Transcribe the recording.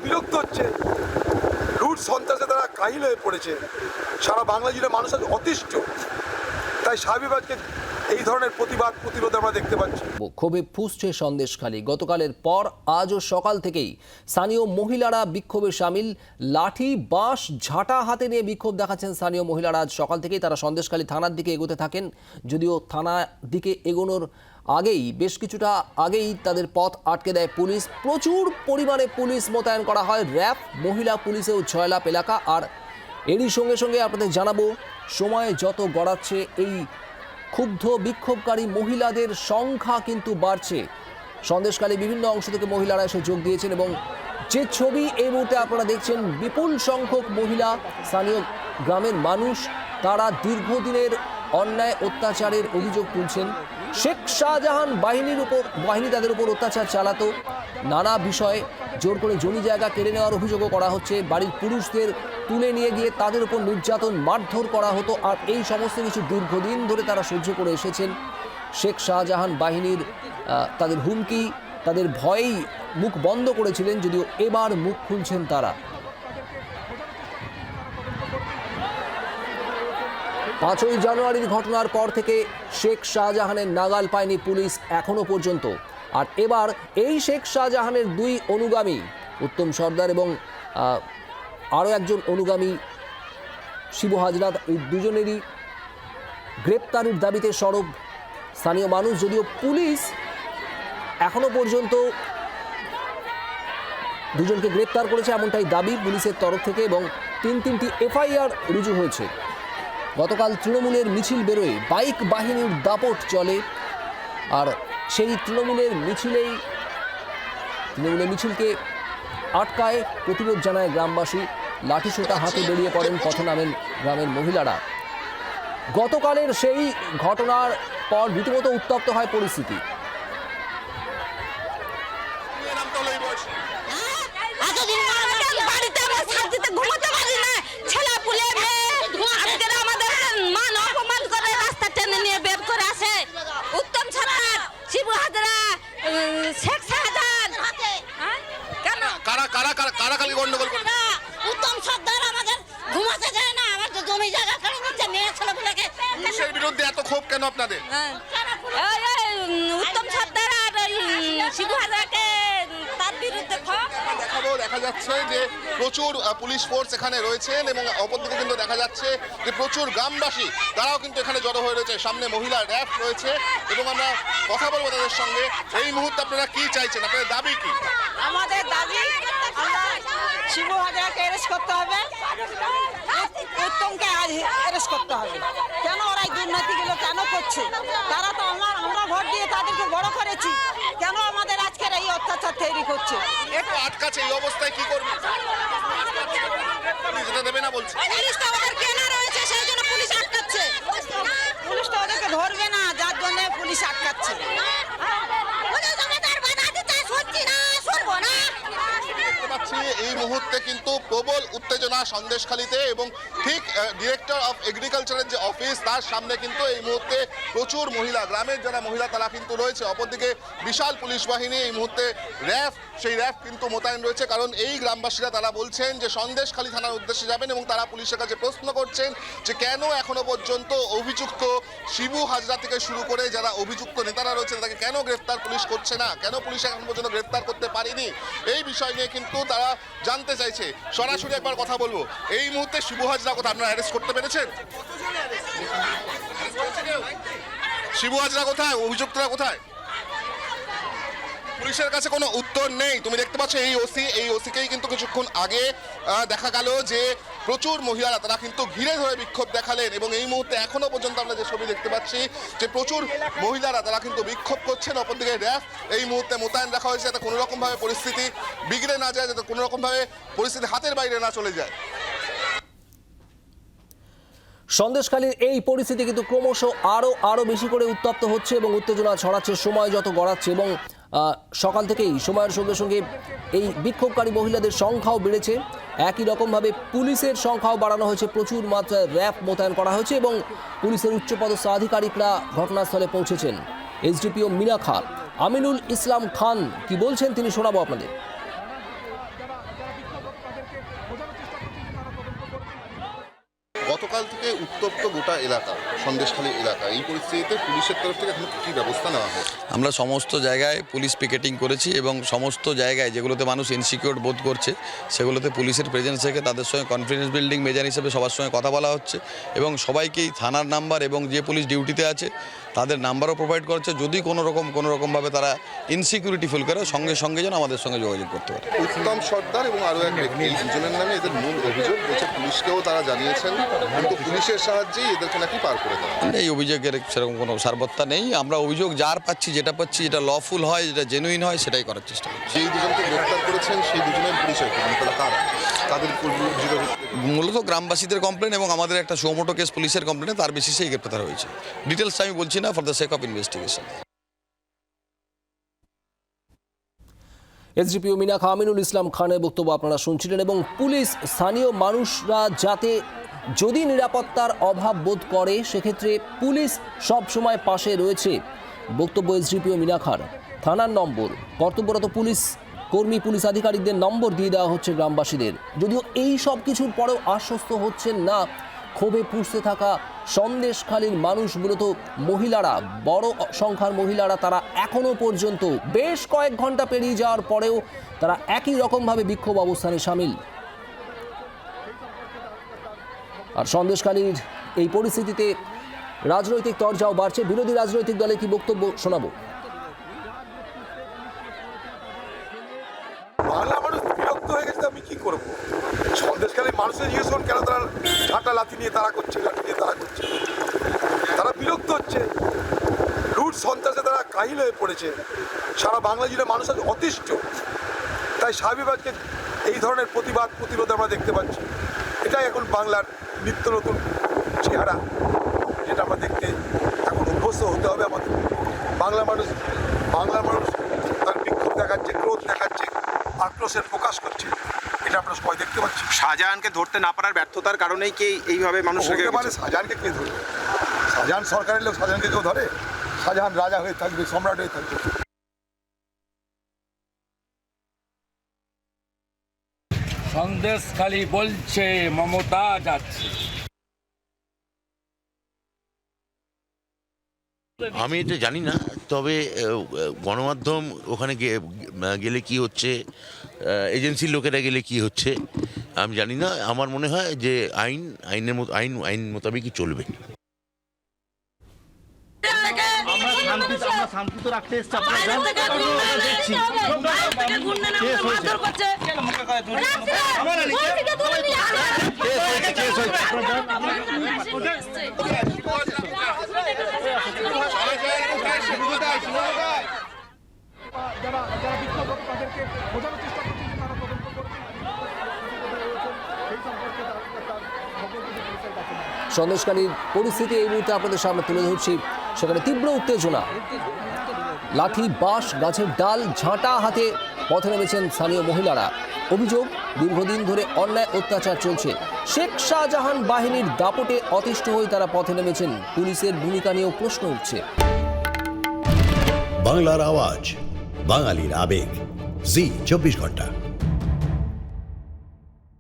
বিরক্ত হচ্ছে, লুট সন্ত্রাসে তারা কাহিল হয়ে পড়েছে, সারা বাংলা জুড়ে মানুষ আজ অতিষ্ঠ। তাই স্বাভাবিক এই ধরনের প্রতিরোধ আমরা দেখতে পাচ্ছি। ক্ষোভে ফুঁসছে সন্দেশখালী। গতকালের পর আজও সকাল থেকেই স্থানীয় মহিলারা বিক্ষোভে সামিল। লাঠি, বাঁশ, ঝাঁটা হাতে নিয়ে বিক্ষোভ দেখাচ্ছেন স্থানীয় মহিলারা। আজ সকাল থেকেই তারা সন্দেশখালী থানার দিকে এগোতে থাকেন। যদিও থানার দিকে এগোনোর আগেই বেশ কিছুটা আগেই তাদের পথ আটকে দেয় পুলিশ। প্রচুর পরিমাণে পুলিশ মোতায়েন করা হয়, র্যাব, মহিলা পুলিশেও জয়লাভ এলাকা। আর এরই সঙ্গে সঙ্গে আপনাদের জানাবো, সময় যত গড়াচ্ছে এই ক্ষুব্ধ বিক্ষোভকারী মহিলাদের সংখ্যা কিন্তু বাড়ছে। সন্দেশখালী বিভিন্ন অংশ থেকে মহিলারা এসে যোগ দিয়েছেন এবং যে ছবি এই মুহূর্তে আপনারা দেখছেন, বিপুল সংখ্যক মহিলা, স্থানীয় গ্রামের মানুষ, তারা দীর্ঘদিনের অন্যায় অত্যাচারের অভিযোগ তুলছেন। শেখ শাহজাহান বাহিনী তাদের উপর অত্যাচার চালাতো, নানা বিষয়ে জোর করে জমি জায়গা কেড়ে নেওয়ার অভিযোগও করা হচ্ছে। বাড়ির পুরুষদের তুলে নিয়ে গিয়ে তাদের উপর নির্যাতন, মারধর করা হতো। আর এই সমস্ত কিছু দীর্ঘদিন ধরে তারা সহ্য করে এসেছেন। শেখ শাহজাহান বাহিনীর তাদের হুমকি, তাদের ভয়েই মুখ বন্ধ করেছিলেন, যদিও এবার মুখ খুলছেন তারা। 5ই জানুয়ারির ঘটনার পর থেকে শেখ শাহজাহানের নাগাল পায়নি পুলিশ এখনো পর্যন্ত। আর এবার এই শেখ শাহজাহানের 2 অনুগামী, উত্তম সর্দার এবং আরও একজন অনুগামী শিবু হাজরা, এই দুজনেরই গ্রেপ্তারের দাবিতে সরব স্থানীয় মানুষ। যদিও পুলিশ এখনো পর্যন্ত দুজনকে গ্রেপ্তার করেছে এমনটাই দাবি পুলিশের তরফ থেকে, এবং 3টি এফআইআর রুজু হয়েছে। গতকাল তৃণমূলের মিছিল বেরোয়, বাইক বাহিনীর দাপট চলে। আর সেই তৃণমূলের মিছিলকে আটকায়, প্রতিরোধ জানায় গ্রামবাসী। লাঠিসোঁটা হাতে বেরিয়ে পড়েন, পথে নামেন গ্রামের মহিলারা। গতকালের সেই ঘটনার পর রীতিমতো উত্তপ্ত হয় পরিস্থিতি। শেখ শাহজাহান উত্তম সর্দার আমাদের ঘুমাতে যায় না, আমার জমি জায়গা কেন দিচ্ছে, মেয়ে ছেলেগুলোকে। পুলিশের বিরুদ্ধে এত ক্ষোভ কেন আপনাদের? উত্তম সর্দার আর শিবু হাজরাকে তার বিরুদ্ধে দেখা যাচ্ছে যে প্রচুর পুলিশ ফোর্স এখানে রয়েছেন এবং অপরদিকে কিন্তু দেখা যাচ্ছে যে প্রচুর গ্রামবাসী তারাও কিন্তু এখানে জড়ো হয়ে রয়েছে। সামনে মহিলা র্যাব রয়েছে এবং আমরা কথা বলবো তাদের সঙ্গে। এই মুহূর্তে আপনারা কি চাইছেন, আপনাদের দাবি কি? আমাদের দাবি, আমরা শিবু হাজরাকে অ্যারেস্ট করতে হবে, উত্তমকে অ্যারেস্ট করতে হবে। কেন ওরা এই দুর্নীতিগুলো কেন করছে? তারা তো আমরা ভোট দিয়ে তাদেরকে বড় করেছি, কেন আমাদের আজকের এই অত্যাচার তৈরি করছে? একটু আটকাছে, এই অবস্থায় কি করবে? যেটা দেবে না বলছে। পুলিশটা ওদের কেনা রয়েছে, সেই জন্য পুলিশ আটকাচ্ছে। পুলিশটা ওদেরকে ধরবে না, যার জন্য পুলিশ আটকাচ্ছে। এই মুহূর্তে কিন্তু প্রবল উত্তেজনা সন্দেশখালীতে এবং ঠিক ডিরেক্টর অফ এগ্রিকালচারের যে অফিস তার সামনে কিন্তু এই মুহূর্তে প্রচুর মহিলা, গ্রামের যারা মহিলা তারা কিন্তু রয়েছে। অপরদিকে বিশাল পুলিশ বাহিনী, এই মুহূর্তে র্যাব, সেই র্যাব কিন্তু মোতায়েন রয়েছে। কারণ এই গ্রামবাসীরা তারা বলছেন যে সন্দেশখালী থানার উদ্দেশ্যে যাবেন এবং তারা পুলিশের কাছে প্রশ্ন করছেন যে কেন এখনো পর্যন্ত অভিযুক্ত শিবু হাজরা থেকে শুরু করে যারা অভিযুক্ত নেতারা রয়েছে তাকে কেন গ্রেফতার পুলিশ করছে না, কেন পুলিশ এখন পর্যন্ত গ্রেফতার করতে পারেনি, এই বিষয় নিয়ে কিন্তু তারা জানতে চাইছে। সরাসরি একবার কথা বলবো, এই মুহূর্তে শিবু হাজরা কোথায়, আপনারা অ্যারেস্ট করতে পেরেছেন? শিবু হাজরা কোথায়, অভিযুক্তরা কোথায়? পুলিশের কাছে কোনো উত্তর নেই। তুমি দেখতে পাচ্ছ এই ওসিকেই কিন্তু কিছুক্ষণ আগে দেখা গেল যে প্রচুর মহিলারা তারা কিন্তু ঘিরে ধরে বিক্ষোভ দেখালেন এবং এই মুহূর্তে এখনো পর্যন্ত আমরা যে ছবি দেখতে পাচ্ছি যে প্রচুর মহিলারা তারা কিন্তু বিক্ষোভ করছেন। অপরদিকে র্যাব এই মুহূর্তে মোতায়েন রাখা হয়েছে যাতে কোনোরকমভাবে পরিস্থিতি বিগড়ে না যায়, যাতে কোনোরকমভাবে পরিস্থিতি হাতের বাইরে না চলে যায়। সন্দেশখালীর এই পরিস্থিতি কিন্তু ক্রমশ আরও বেশি করে উত্তপ্ত হচ্ছে এবং উত্তেজনা ছড়াচ্ছে সময় যত গড়াচ্ছে। এবং সকাল থেকেই সময়ের সঙ্গে সঙ্গে এই বিক্ষোভকারী মহিলাদের সংখ্যাও বেড়েছে। একই রকমভাবে পুলিশের সংখ্যাও বাড়ানো হয়েছে, প্রচুর মাত্রায় র্যাব মোতায়েন করা হয়েছে এবং পুলিশের উচ্চপদস্থ আধিকারিকরা ঘটনাস্থলে পৌঁছেছেন। এসডিপিও মিনা খান, আমিনুল ইসলাম খান কি বলছেন তিনি শোনাবো আপনাদের। গতকাল থেকে উত্তপ্ত গোটা এলাকা, সন্দেশখালী এলাকা, এই পরিস্থিতিতে পুলিশের তরফ থেকে এখন কি ব্যবস্থা নেওয়া হয়েছে? আমরা সমস্ত জায়গায় পুলিশ পিকেটিং করেছি এবং সমস্ত জায়গায় যেগুলোতে মানুষ ইনসিকিউর বোধ করছে সেগুলোতে পুলিশের প্রেজেন্স থেকে তাদের সঙ্গে কনফিডেন্স বিল্ডিং মেজার হিসেবে সবার সঙ্গে কথা বলা হচ্ছে এবং সবাইকেই থানার নাম্বার এবং যে পুলিশ ডিউটিতে আছে তাদের নাম্বারও প্রোভাইড করছে। যদি কোনো রকমভাবে তারা ইনসিকিউরিটি ফিল করে সঙ্গে সঙ্গে যেন আমাদের সঙ্গে যোগাযোগ করতে পারে। উত্তম সর্দার এবং আরও এক ব্যক্তি, এই দুজনের নামে এদের মূল অভিযোগ বলছে, পুলিশকেও তারা জানিয়েছেন, কিন্তু পুলিশের সাহায্যেই এদেরকে নাকি পার করে দেওয়া। এই অভিযোগের সেরকম কোনো সারবত্তা নেই। আমরা অভিযোগ যার পাচ্ছি, যেটা লফুল হয়, যেটা জেনুইন হয় সেটাই করার চেষ্টা করছি। যেই দুজনকে গ্রেফতার করেছেন সেই দুজনের পরিচয় কি, তারা কারা, তাদের অভিযোগের মূলত গ্রামবাসীদের কমপ্লেন এবং আমাদের একটা সুমোটো কেস পুলিশের কমপ্লেনে তার বেসিসেই গ্রেপ্তার হয়েছে। ডিটেলস আমি বলছি না, for the sake of investigation. SDPO Minakha Aminul Islam খানের বক্তব্য আপনারা শুনছিলেন। এবং পুলিশ স্থানীয় মানুষরা যাতে যদি নিরাপত্তার অভাব বোধ করে সেক্ষেত্রে পুলিশ সব সময় পাশে রয়েছে, বক্তব্য এসডিপিও মিনাখার। থানার নম্বর, কর্তব্যরত পুলিশ কর্মী, পুলিশ আধিকারিকদের নম্বর দিয়ে দেওয়া হচ্ছে গ্রামবাসীদের। যদিও এই সব কিছুর পরেও আশ্বস্ত হচ্ছেন না ক্ষোভে পুষতে থাকা সন্দেশখালীর মানুষ, মূলত মহিলারা, বড় সংখ্যার মহিলারা, তারা এখনও পর্যন্ত বেশ কয়েক ঘন্টা পেরিয়ে যাওয়ার পরেও তারা একই রকমভাবে বিক্ষোভ অবস্থানে সামিল। আর সন্দেশখালীর এই পরিস্থিতিতে রাজনৈতিক তরজাও বাড়ছে। বিরোধী রাজনৈতিক দলে কি বক্তব্য শোনাবো। বাংলা মানুষ বিরক্ত হয়ে গেছে, আমি কি করবো? সন্দেশখালীর মানুষের জিজ্ঞেস করুন কেন তারা ঝাঁটা লাথি নিয়ে তারা করছে, লাঠি নিয়ে তারা করছে। তারা বিরক্ত হচ্ছে, লুট সন্ত্রাসে তারা কাহিল হয়ে পড়েছে। সারা বাংলা জুড়ে মানুষ আজ অতিষ্ঠ। তাই স্বাভাবিকভাবে এই ধরনের প্রতিরোধ আমরা দেখতে পাচ্ছি। এটাই এখন বাংলার নিত্য নতুন চেহারা, যেটা আমরা দেখতে এখন অভ্যস্ত হতে হবে আমাদের। বাংলার মানুষ তার বিক্ষোভ দেখাচ্ছে, ক্রোধ দেখাচ্ছে, আক্রোশের প্রকাশ করছে, এটা আমরা সবাই দেখতে পাচ্ছি। শাহজাহানকে ধরতে না পারার ব্যর্থতার কারণেই কি এইভাবে মানুষকে মানে শাহজাহানকে কে ধরবে? শাহজাহান সরকারের লোক, শাহজাহানকে কেউ ধরে? শাহজাহান রাজা হয়ে থাকবে, সম্রাট হয়ে থাকবে। সন্দেশখালী বলছে মমতা যাচ্ছে। আমি এটা জানি না, তবে গণমাধ্যম ওখানে গেলে কি হচ্ছে, এজেন্সির লোকেরা গেলে কি হচ্ছে আমি জানি না। আমার মনে হয় যে আইন মোতাবেকই চলবে। শান্তি তো রাখতে এসছি, আপনারা দেখছি সন্দেশখালীর পরিস্থিতি এই মুহূর্তে আপনাদের সামনে তুলে ধরছি। সেখানে তীব্র উত্তেজনা, লাঠি, বাঁশ, গাছের ডাল, ঝাঁটা হাতে পথে নেমেছেন স্থানীয় মহিলারা। অভিযোগ, দীর্ঘদিন ধরে অন্যায় অত্যাচার চলছে। শেখ শাহজাহান বাহিনীর দাপটে অতিষ্ঠ হয়ে তারা পথে নেমেছেন। পুলিশের ভূমিকা নিয়েও প্রশ্ন উঠছে। বাংলার আওয়াজ, বাঙালির আবেগ, জি 24 ঘন্টা।